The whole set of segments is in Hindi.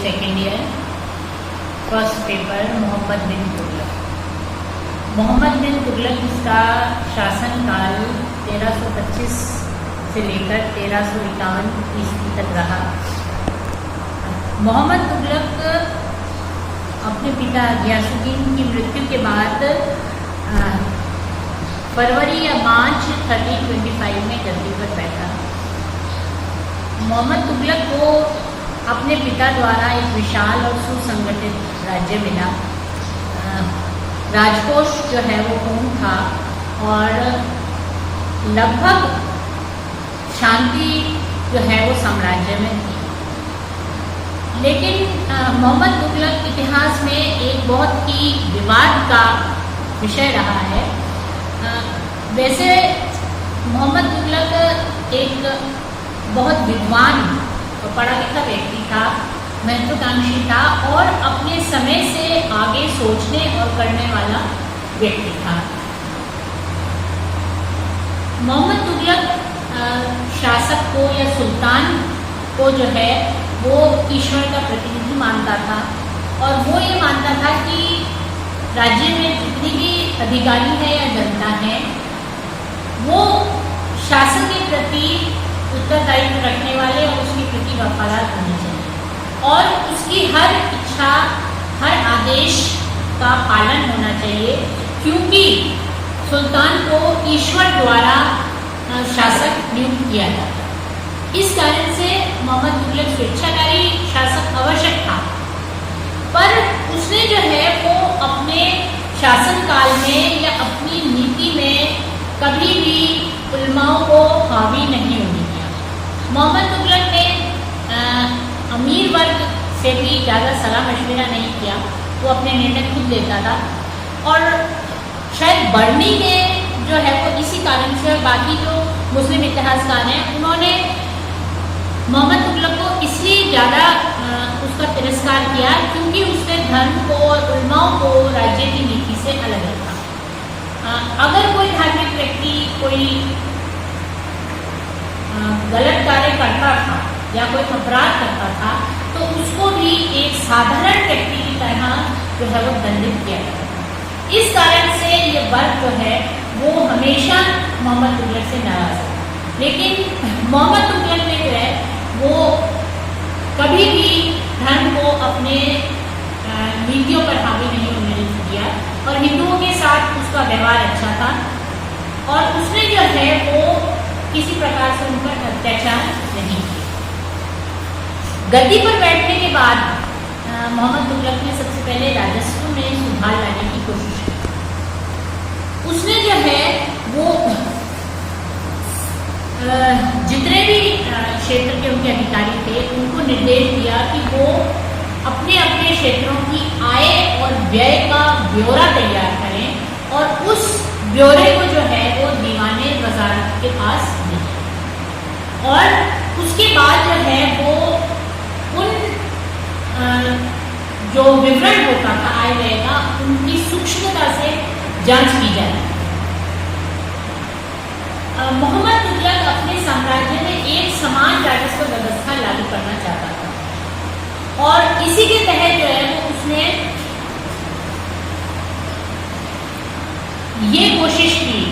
Second year, first paper Muhammad bin Tughlaq. Muhammad bin Tughlaq इसका शासनकाल 1325 से लेकर 1351 ईस्वी तक रहा। मोहम्मद तुगलक अपने पिता गियासुद्दीन की मृत्यु के बाद फरवरी या मार्च 1325 में गद्दी पर बैठा। मोहम्मद तुगलक को अपने पिता द्वारा एक विशाल और सुसंगठित राज्य मिला। राजकोष जो है वो पूर्ण था और लगभग शांति जो है वो साम्राज्य में थी। लेकिन मोहम्मद तुगलक इतिहास में एक बहुत ही विवाद का विषय रहा है। वैसे मोहम्मद तुगलक एक बहुत विद्वान और पढ़ा लिखा व्यक्ति था, महत्वाकांक्षी था और अपने समय से आगे सोचने और करने वाला व्यक्ति था। मोहम्मद तुगलक शासक को या सुल्तान को जो है वो ईश्वर का प्रतिनिधि मानता था और वो ये मानता था कि राज्य में जितनी भी अधिकारी है या जनता है वो शासन के प्रति उत्तरदायित्व रखने वाले और उसके प्रति वफादार होने चाहिए और उसकी हर इच्छा, हर आदेश का पालन होना चाहिए, क्योंकि सुल्तान को ईश्वर द्वारा शासक नियुक्त किया जाता। इस कारण से मोहम्मद तुगलक स्वेच्छाकारी शासक आवश्यक था, पर उसने जो है वो अपने शासनकाल में या अपनी नीति में कभी भी उलमाओं को हावी नहीं होने दिया। मोहम्मद तुगलक ने अमीर वर्ग से भी ज़्यादा सलाह मशविरा नहीं किया, वो अपने निर्णय खुद लेता था और शायद बर्नी ने जो है वो इसी कारण से और बाकी जो मुस्लिम इतिहासकार हैं उन्होंने मोहम्मद तुगलक को इसलिए ज़्यादा उसका तिरस्कार किया क्योंकि उसने धर्म को और उलमाओं को राज्य की नीति से अलग रखा। अगर कोई धार्मिक व्यक्ति कोई गलत कार्य करता था या कोई अपराध करता था तो उसको भी एक साधारण व्यक्ति की तरह जो है वो दंडित किया जाता था। इस कारण से ये वर्ग जो है वो हमेशा मोहम्मद तुगलक से नाराज था। लेकिन मोहम्मद तुगलक ने जो है वो कभी भी धर्म को अपने नीतियों पर हावी नहीं होने दिया और हिंदुओं के साथ उसका व्यवहार अच्छा था और उसने जो है वो किसी प्रकार से उन पर अत्याचार नहीं किया। गद्दी पर बैठने के बाद मोहम्मद तुगलक ने सबसे पहले राजस्व में सुधार लाने की कोशिश की। उसने जो है वो जितने भी क्षेत्र के उनके अधिकारी थे उनको निर्देश दिया कि वो अपने अपने क्षेत्रों की आय और व्यय का ब्यौरा तैयार करें और उस ब्यौरे को जो है वो दीवाने वजारत के पास दें और उसके बाद जो है वो उन जो विवरण होता था आय व्यय का उनकी सूक्ष्मता से जांच की जाए। मोहम्मद तुगलक अपने साम्राज्य में एक समान राजस्व व्यवस्था लागू करना चाहता था और इसी के तहत जो है वो उसने ये कोशिश की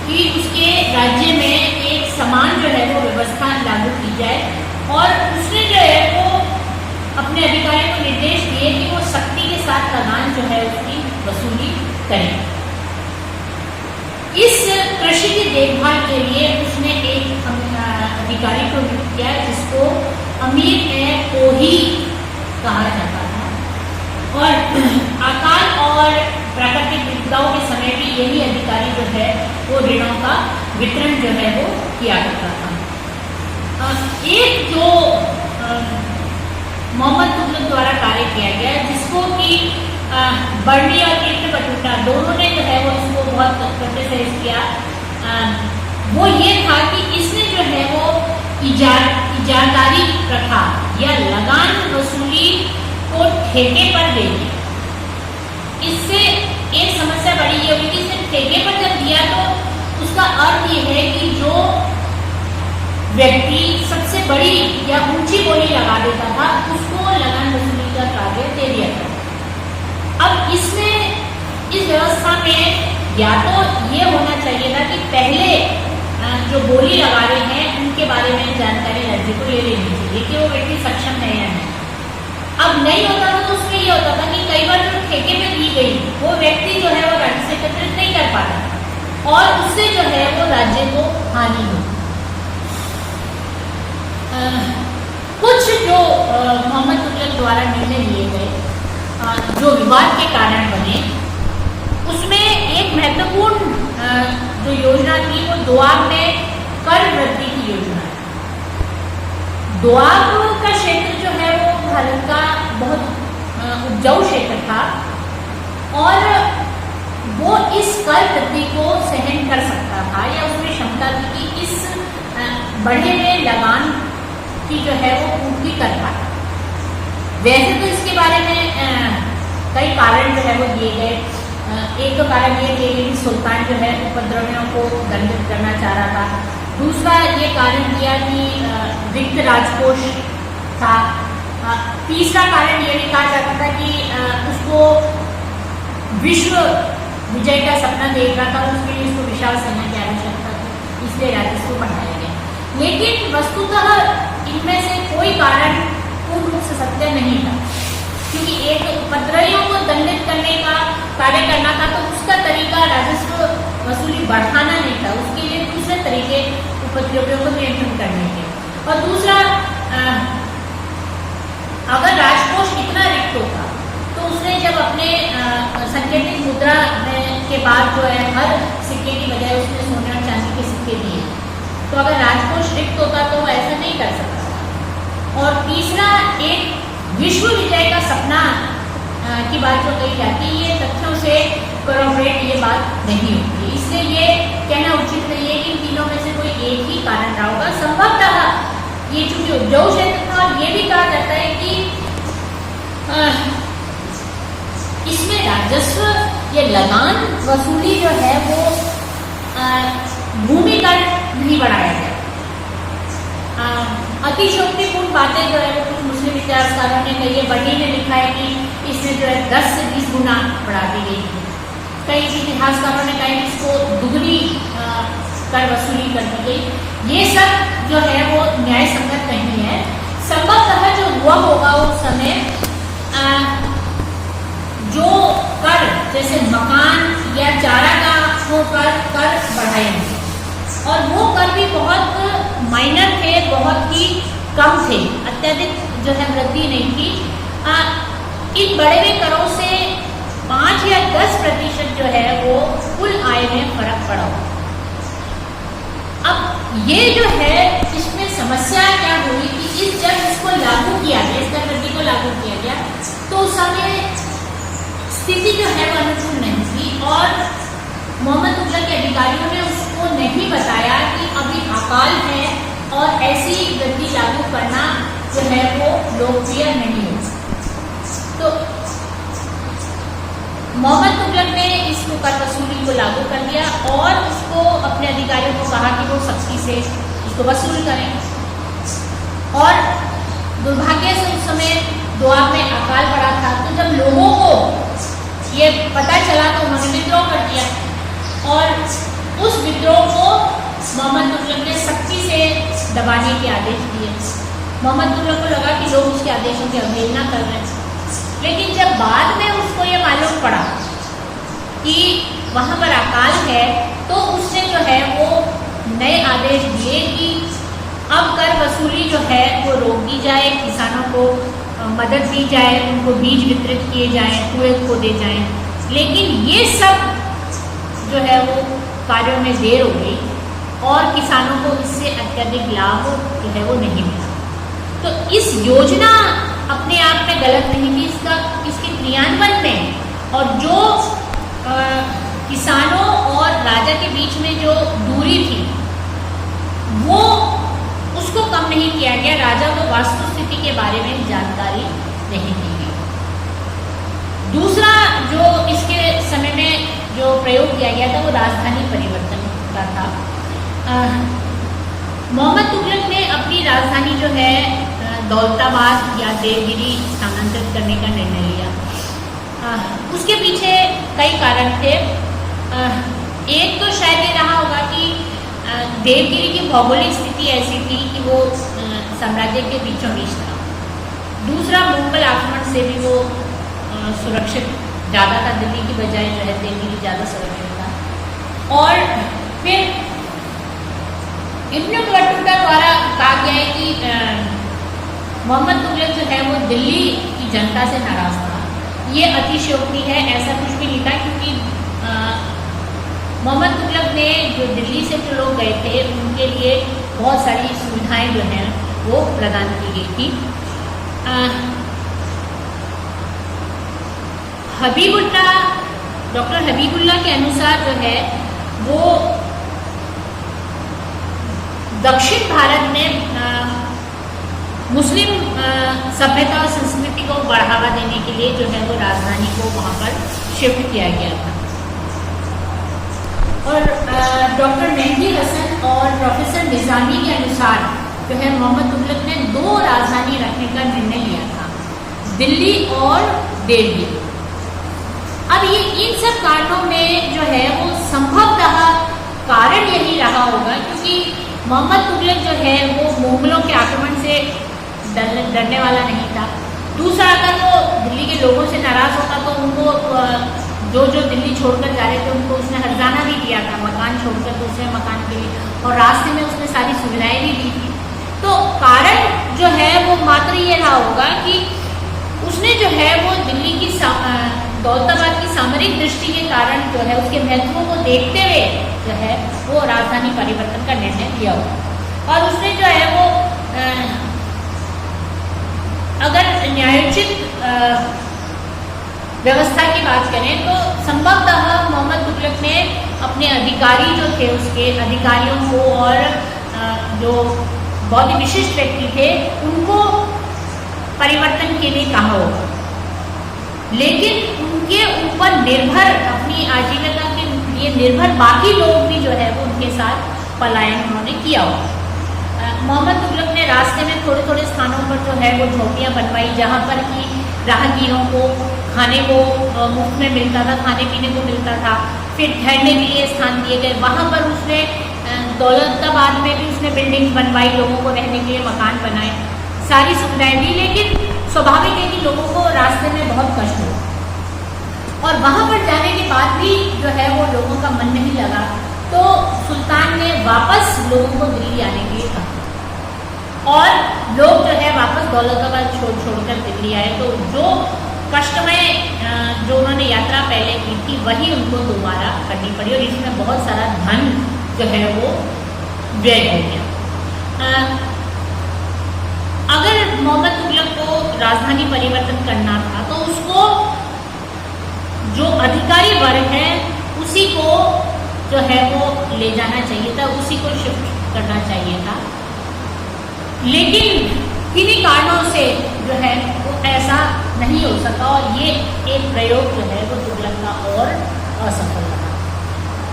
कि उसके राज्य में एक समान जो है वो व्यवस्था लागू की जाए और उसने जो है वो अपने अधिकारियों को निर्देश दिए कि वो सख्ती के साथ लगान जो है उसकी वसूली करें। इस कृषि की देखभाल के लिए उसने एक अधिकारी को नियुक्त किया जिसको अमीर-ए-कोही कहा जाता था और अकाल और प्राकृतिक विपदाओं के समय भी यही अधिकारी जो है वो ऋणों का वितरण जो है वो किया जाता था। एक जो मोहम्मद तुगलक द्वारा कार्य किया गया जिसको कि बर्नी और इब्न बतूता दोनों ने जो है वो इसको बहुत अच्छे से किया, वो ये था कि इसने जो है वो इजारदारी प्रथा या लगान वसूली को ठेके पर दे दिया। इससे एक समस्या बड़ी ये हुई कि इसने ठेके पर जब दिया तो उसका अर्थ ये है कि जो व्यक्ति सबसे बड़ी या ऊंची बोली लगा देता था उसको लगान वसूली का कार्य दे दिया था। अब इसमें इस व्यवस्था में या तो ये होना चाहिए था कि पहले जो बोली लगा रहे हैं उनके बारे में जानकारी राज्य को ले लेनी चाहिए कि वो व्यक्ति सक्षम है या नहीं। अब नहीं होता था तो उसमें ये होता था कि कई बार जो ठेके पे दी गई वो व्यक्ति जो है वो राज्य से एकत्रित नहीं कर पाता और उससे जो है वो राज्य को हानि हो। कुछ जो मोहम्मद तुगलक द्वारा निर्णय लिए गए जो विवाद के कारण बने, उसमें एक महत्वपूर्ण जो योजना थी वो दोआब में कर वृद्धि की योजना है। दोआब का क्षेत्र जो है वो भारत का बहुत उपजाऊ क्षेत्र था और वो इस कर वृद्धि को सहन कर सकता था या उसमें क्षमता थी कि इस बढ़े हुए लगान की जो है वो पूर्ति कर पाए। वैसे तो इसके बारे में कई कारण जो है वो दिए गए। एक तो कारण ये दिए गए कि सुल्तान जो है उपद्रवियों को दंडित करना चाह रहा था। दूसरा ये कारण दिया कि रिक्त राजकोष था। तीसरा कारण ये भी कहा जाता था कि उसको विश्व विजय का सपना देख रहा था, उसके लिए उसको विशाल सेना की आवश्यकता थी, इसलिए राजस्व बढ़ाया गया। लेकिन वस्तुतः इनमें से कोई कारण पूर्ण रूप से सत्य नहीं था, क्योंकि एक उपद्रवियों को दंडित करने का कार्य करना था तो उसका तरीका राजस्व वसूली बढ़ाना नहीं था, उसके लिए दूसरे तरीके उपद्रवियों को नियंत्रण करने के। और दूसरा, अगर राजकोष इतना रिक्त होता तो उसने जब अपने संकेतित मुद्रा के बाद जो है हर सिक्के की बजाय उसने सोने और चांदी के सिक्के दिए, तो अगर राजकोष रिक्त होता तो वो ऐसा नहीं कर सकता। और तीसरा, एक विश्व विजय का सपना की बात जो कही जाती है, ये तथ्यों से कोरोबरेट ये बात नहीं होती, इसलिए ये कहना उचित नहीं है कि इन तीनों में से कोई एक ही कारण रहा होगा। संभवतः ये चूंकि उपजाऊ क्षेत्र था और ये भी कहा जाता है कि इसमें राजस्व या लगान वसूली जो है वो भूमि कर नहीं बढ़ाया गया। अतिशयोक्तिपूर्ण बातें जो है वो कुछ मुस्लिम इतिहासकारों ने कही है। बटी ने लिखा है कि इसमें जो है 10 से 20 गुना बढ़ा दी गई थी। कई इतिहासकारों ने कहा कि इसको दुगनी कर वसूली कर दी गई। ये सब जो है वो न्याय संगत नहीं है। संभवतः जो हुआ होगा उस समय जो कर जैसे मकान या चारा का वो कर बढ़ाए और वो कर भी बहुत माइनर थे, बहुत ही कम थे, अत्यधिक जो है वृद्धि नहीं थी। इन बड़े हुए करों से 5 या 10% जो है वो कुल आय में फर्क पड़ा। अब ये जो है इसमें समस्या क्या हुई कि जब इसको लागू किया गया, इस कर वृद्धि को लागू किया गया, तो उस समय स्थिति जो है वो अनुकूल नहीं थी और मोहम्मद तुगलक के अधिकारियों ने उसको नहीं बताया कि अभी अकाल है और ऐसी वृद्धि लागू करना जो है वो लोकप्रिय नहीं हो। तो मोहम्मद तुगलक ने इस कर वसूली को लागू कर दिया और उसको अपने अधिकारियों को कहा कि वो सख्ती से इसको वसूल करें। और दुर्भाग्य से उस समय दोआब में अकाल पड़ा था, तो जब लोगों को ये पता चला तो उन्होंने विद्रोह कर दिया और उस विद्रोह को मोहम्मद तुगलक ने सख्ती से दबाने के आदेश दिए। मोहम्मद तुगलक को लगा कि लोग उसके आदेशों की अवहेलना कर रहे हैं, लेकिन जब बाद में उसको ये मालूम पड़ा कि वहाँ पर अकाल है तो उसने जो है वो नए आदेश दिए कि अब कर वसूली जो है वो रोक दी जाए, किसानों को मदद दी जाए, उनको बीज वितरित किए जाएं, कुएं खोदे जाएं। लेकिन ये सब जो है वो कार्यों में देर हो गई और किसानों को इससे अत्यधिक लाभ जो है वो नहीं मिला। तो इस योजना अपने आप में गलत नहीं थी, इसके क्रियान्वयन में और जो किसानों और राजा के बीच में जो दूरी थी वो उसको कम नहीं किया गया। राजा को वास्तुस्थिति के बारे में जानकारी नहीं दी गई। दूसरा जो इसके समय में जो प्रयोग किया गया था वो राजधानी परिवर्तन का था। मोहम्मद तुगलक ने अपनी राजधानी जो है दौलताबाद या देवगिरी स्थानांतरित करने का निर्णय लिया। उसके पीछे कई कारण थे। एक तो शायद ये रहा होगा कि देवगिरी की भौगोलिक स्थिति ऐसी थी कि वो साम्राज्य के बीचों बीच था। दूसरा, मुगल आक्रमण से भी वो सुरक्षित ज़्यादा था, दिल्ली की बजाय जो है देवगिरी ज़्यादा सुरक्षित था। और फिर इब्न बतूता द्वारा कहा गया है कि मोहम्मद तुगलक जो है वो दिल्ली की जनता से नाराज था। ये अतिशयोक्ति है, ऐसा कुछ भी नहीं था, क्योंकि मोहम्मद तुगलक ने जो दिल्ली से जो लोग गए थे उनके लिए बहुत सारी सुविधाएं जो हैं वो प्रदान की गई थी। डॉक्टर हबीबुल्लाह के अनुसार जो है वो दक्षिण भारत में मुस्लिम सभ्यता और संस्कृति को बढ़ावा देने के लिए जो है वो राजधानी को वहाँ पर शिफ्ट किया गया था। और डॉक्टर मेहदी हसन और प्रोफेसर निज़ामी के अनुसार जो है मोहम्मद तुगलक ने 2 राजधानी रखने का निर्णय लिया था, दिल्ली और देवगिरी। अब ये इन सब कारणों में जो है वो संभवतः कारण यही रहा होगा क्योंकि मोहम्मद तुगलक जो है वो मुगलों के आक्रमण से डरने वाला नहीं था। दूसरा, अगर वो दिल्ली के लोगों से नाराज होता तो उनको जो दिल्ली छोड़कर जा रहे थे उनको उसने हर्जाना भी दिया था, मकान छोड़कर दूसरे मकान के लिए, और रास्ते में उसने सारी सुविधाएं भी दी थी। तो कारण जो है वो मात्र ये रहा होगा कि उसने जो है वो दिल्ली की दौलताबाद की सामरिक दृष्टि के कारण जो है उसके महत्व को देखते हुए जो है वो राजधानी परिवर्तन का निर्णय लिया होगा। और उसने जो है वो अगर न्यायोचित व्यवस्था की बात करें तो संभवतः मोहम्मद तुगलक ने अपने अधिकारी जो थे उसके अधिकारियों को और जो बहुत ही विशिष्ट व्यक्ति थे उनको परिवर्तन के लिए कहा होगा, लेकिन उनके ऊपर निर्भर अपनी आजीविका के लिए निर्भर बाकी लोग भी जो है वो उनके साथ पलायन उन्होंने किया होगा। मोहम्मद तुगलक ने रास्ते में थोड़े थोड़े स्थानों पर जो है वो झोपड़ियाँ बनवाई जहाँ पर कि राहगीरों को खाने को मुफ्त में मिलता था, खाने पीने को मिलता था। फिर ठहरने के लिए स्थान दिए गए, वहाँ पर उसने दौलताबाद में भी उसने बिल्डिंग्स बनवाई, लोगों को रहने के लिए मकान बनाए, सारी सुविधाएं दी। लेकिन स्वाभाविक है कि लोगों को रास्ते में बहुत कष्ट हो और वहाँ पर जाने के बाद भी जो है वो लोगों का मन नहीं लगा, तो सुल्तान ने वापस लोगों को दिल्ली आने के लिए कहा और लोग जो है वापस दौलताबाद छोड़कर दिल्ली आए। तो जो कष्टमय जो उन्होंने यात्रा पहले की थी वही उनको दोबारा करनी पड़ी और इसमें बहुत सारा धन जो है वो व्यय हो गया। अगर मोहम्मद तुगलक को राजधानी परिवर्तन करना था तो उसको जो अधिकारी वर्ग है उसी को जो है वो ले जाना चाहिए था, उसी को शिफ्ट करना चाहिए था। लेकिन किन्हीं कारणों से जो है वो ऐसा नहीं हो सका और ये एक प्रयोग जो है वो तुगलक का और असफल रहा।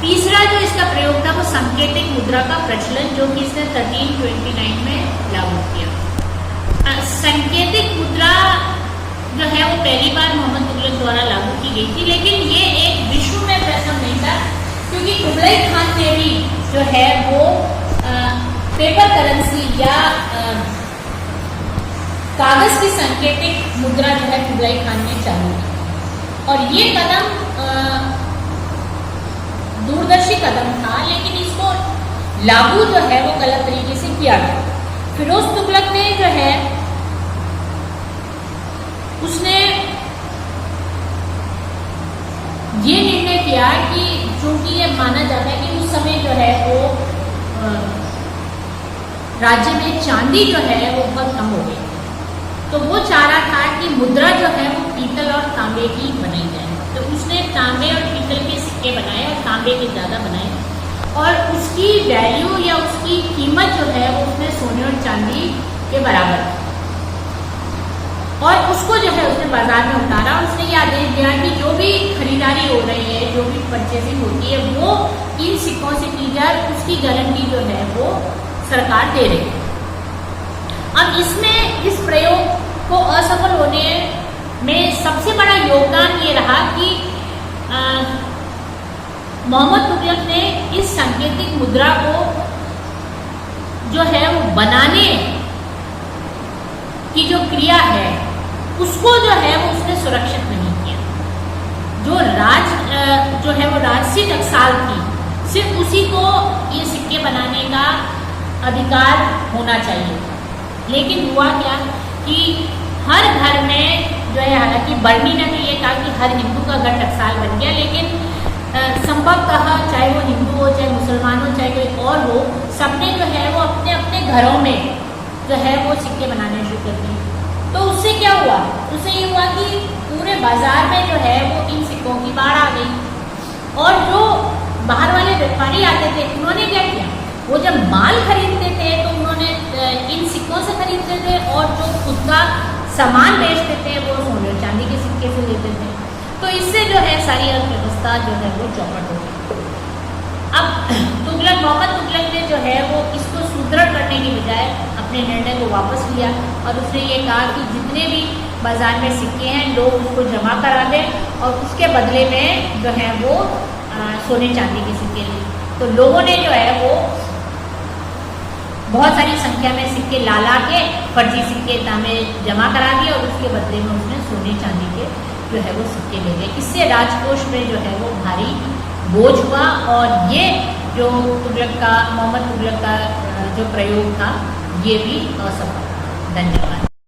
तीसरा जो इसका प्रयोग था वो सांकेतिक मुद्रा का प्रचलन, जो कि इसने 1329 में लागू किया। सांकेतिक मुद्रा जो है वो पहली बार मोहम्मद तुगलक द्वारा लागू की गई थी, लेकिन ये एक विश्व में प्रथम नहीं था क्योंकि कुबलाई खान ने भी जो है वो पेपर करेंसी या कागज की सांकेतिक मुद्रा जो है कुबलाई खान ने चालू की और ये कदम दूरदर्शी कदम था, लेकिन इसको लागू जो है वो गलत तरीके से किया गया। फिरोज तुगलक ने जो है उसने ये निर्णय किया कि चूंकि ये माना जाता है कि उस समय जो है वो राज्य में चांदी जो है वो बहुत कम हो गई, तो वो चाह रहा था कि मुद्रा जो है वो पीतल और तांबे की बनाई जाए। तो उसने तांबे और पीतल के सिक्के बनाए और तांबे के ज़्यादा बनाए और उसकी वैल्यू या उसकी कीमत जो है वो उसने सोने और चांदी के बराबर और उसको जो है उसने बाजार में उतारा। उसने ये आदेश दिया कि जो भी खरीदारी हो रही है, जो भी परचेसिंग होती है वो इन सिक्कों से की जाए, उसकी गारंटी जो है वो सरकार दे रही है। अब इसमें इस प्रयोग को असफल होने में सबसे बड़ा योगदान ये रहा कि मोहम्मद तुगलक ने इस सांकेतिक मुद्रा को जो है वो बनाने की जो क्रिया है उसको जो है वो उसने सुरक्षित नहीं किया। जो है वो राजसी टकसाल थी, सिर्फ उसी को ये सिक्के बनाने का अधिकार होना चाहिए। लेकिन हुआ क्या कि हर घर में जो है, हालांकि बर्नी ने तो ये कहा कि हर हिंदू का घर टकसाल बन गया, लेकिन संभवतः चाहे वो हिंदू हो, चाहे मुसलमान हो, चाहे कोई और हो, सबने जो है वो अपने अपने घरों में जो है वो सिक्के बनाने शुरू कर दिए। तो उससे क्या हुआ? उससे ये हुआ कि पूरे बाजार में जो है वो इन सिक्कों की बाढ़ आ गई, और जो बाहर वाले व्यापारी आते थे उन्होंने क्या किया, वो जब माल खरीदते थे तो उन्होंने इन सिक्कों से खरीदते थे, और जो खुद का सामान बेचते थे वो सोने चांदी के सिक्के से लेते थे। तो इससे जो है सारी अर्थव्यवस्था जो है वो चौपट हो गई। अब मोहम्मद तुगलक ने जो है वो इसको सुदृढ़ करने की बजाय अपने निर्णय को वापस लिया, और उसने ये कहा कि जितने भी बाजार में सिक्के हैं लोग उसको जमा करा दें, और उसके बदले में जो है वो सोने चांदी के सिक्के लें। तो लोगों ने जो है वो बहुत सारी संख्या में सिक्के ला के फर्जी सिक्के तामे जमा करा दिए, और उसके बदले में उसने सोने चांदी के जो है वो सिक्के ले गए। इससे राजकोष में जो है वो भारी बोझ हुआ, और ये जो मोहम्मद तुगलक का जो प्रयोग था ये भी असफल था। धन्यवाद।